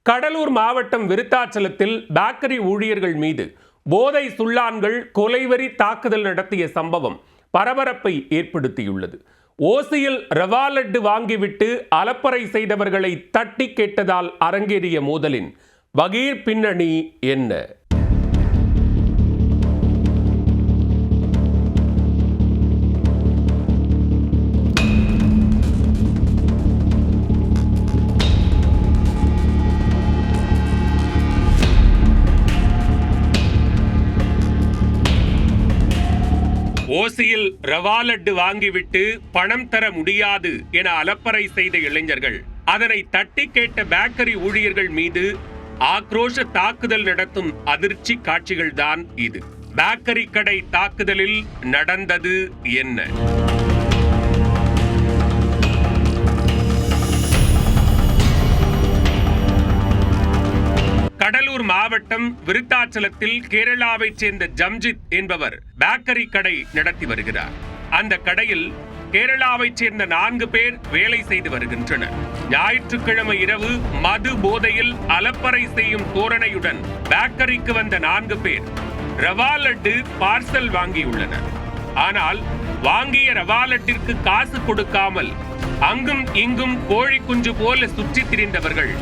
கடலூர் மாவட்டம் விருத்தாச்சலத்தில் பேக்கரி ஊழியர்கள் மீது போதை சுள்ளான்கள் கொலைவெறி தாக்குதல் நடத்திய சம்பவம் பரபரப்பை ஏற்படுத்தியுள்ளது. ஓசியில் ரவா லட்டு வாங்கிவிட்டு அலப்பறை செய்தவர்களை தட்டி கேட்டதால் அரங்கேறிய மோதலின் பகீர் பின்னணி என்ன? ஓசியில் ரவா லட்டு வாங்கிவிட்டு பணம் தர முடியாது என அலப்பறை செய்த இளைஞர்கள் அதனை தட்டி கேட்ட பேக்கரி ஊழியர்கள் மீது ஆக்ரோஷ தாக்குதல் நடத்தும் அதிர்ச்சி காட்சிகள்தான் இது. பேக்கரி கடை தாக்குதலில் நடந்தது என்ன? கடலூர் மாவட்டம் விருத்தாச்சலத்தில் கேரளாவை சேர்ந்த ஜம்ஜித் என்பவர் பேக்கரி கடை நடத்தி வருகிறார். அந்த கடையில் கேரளாவை சேர்ந்த 4 பேர் வேலை செய்து வருகின்றனர். ஞாயிற்றுக்கிழமை இரவு மது போதையில் அலப்பறை செய்யும் தோரணையுடன் பேக்கரிக்கு வந்த 4 பேர் ரவா லட்டு பார்சல் வாங்கியுள்ளனர். ஆனால் வாங்கிய ரவா லட்டிற்கு காசு கொடுக்காமல் அங்கும் இங்கும் கோழி குஞ்சு போல சுற்றி திரிந்தவர்கள்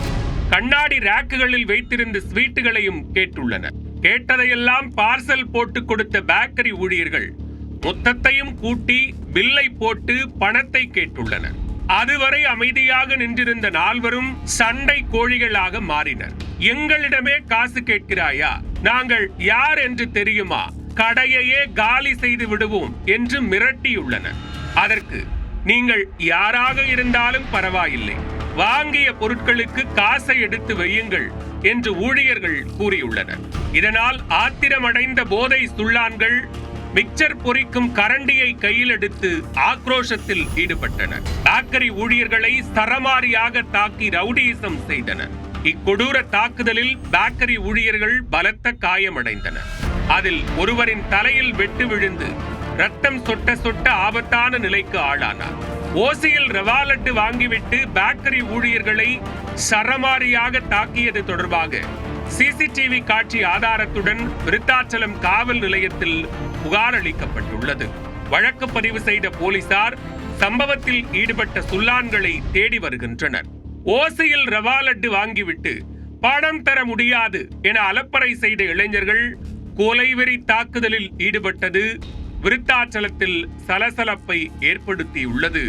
கண்ணாடி ரேக்குகளில் வைத்திருந்த ஸ்வீட்டுகளையும் கேட்டுள்ளனர். கேட்டதையெல்லாம் பார்சல் போட்டு கொடுத்த பேக்கரி ஊழியர்கள் மொத்தத்தையும் கூட்டி பில்லை போட்டு பணத்தை கேட்டுள்ளனர். அதுவரை அமைதியாக நின்றிருந்த 4வரும் சண்டை கோழிகளாக மாறினர். எங்களிடமே காசு கேட்கிறாயா? நாங்கள் யார் என்று தெரியுமா? கடையையே காலி செய்து விடுவோம் என்று மிரட்டியுள்ளனர். அதற்கு நீங்கள் யாராக இருந்தாலும் பரவாயில்லை, வாங்கிய பொருட்களுக்கு காசை எடுத்து வையுங்கள் என்று ஊழியர்கள் கூறியுள்ளனர். இதனால் ஆத்திரமடைந்த போதை சுள்ளான்கள் மிக்சர் பொரிக்கும் கரண்டியை கையில் எடுத்து ஆக்ரோஷத்தில் ஈடுபட்டனர். பேக்கரி ஊழியர்களை சரமாரியாக தாக்கி ரவுடியிசம் செய்தனர். இக்கொடூர தாக்குதலில் பேக்கரி ஊழியர்கள் பலத்த காயமடைந்தனர். அதில் ஒருவரின் தலையில் வெட்டு விழுந்து ரத்தம் சொட்ட சொட்ட ஆபத்தான நிலைக்கு ஆளானார். ஓசியில் ரவா லட்டு வாங்கிவிட்டு பேக்கரி ஊழியர்களை சரமாரியாக தாக்கியது தொடர்பாக சிசிடிவி காட்சி ஆதாரத்துடன் விருத்தாச்சலம் காவல் நிலையத்தில் புகார் அளிக்கப்பட்டுள்ளது. வழக்கு பதிவு செய்த போலீசார் சம்பவத்தில் ஈடுபட்ட சுள்ளான்களை தேடி வருகின்றனர். ஓசியில் ரவா லட்டு வாங்கிவிட்டு பணம் தர முடியாது என அலப்பறை செய்த இளைஞர்கள் கொலைவெறி தாக்குதலில் ஈடுபட்டது விருத்தாச்சலத்தில் சலசலப்பை ஏற்படுத்தியுள்ளது.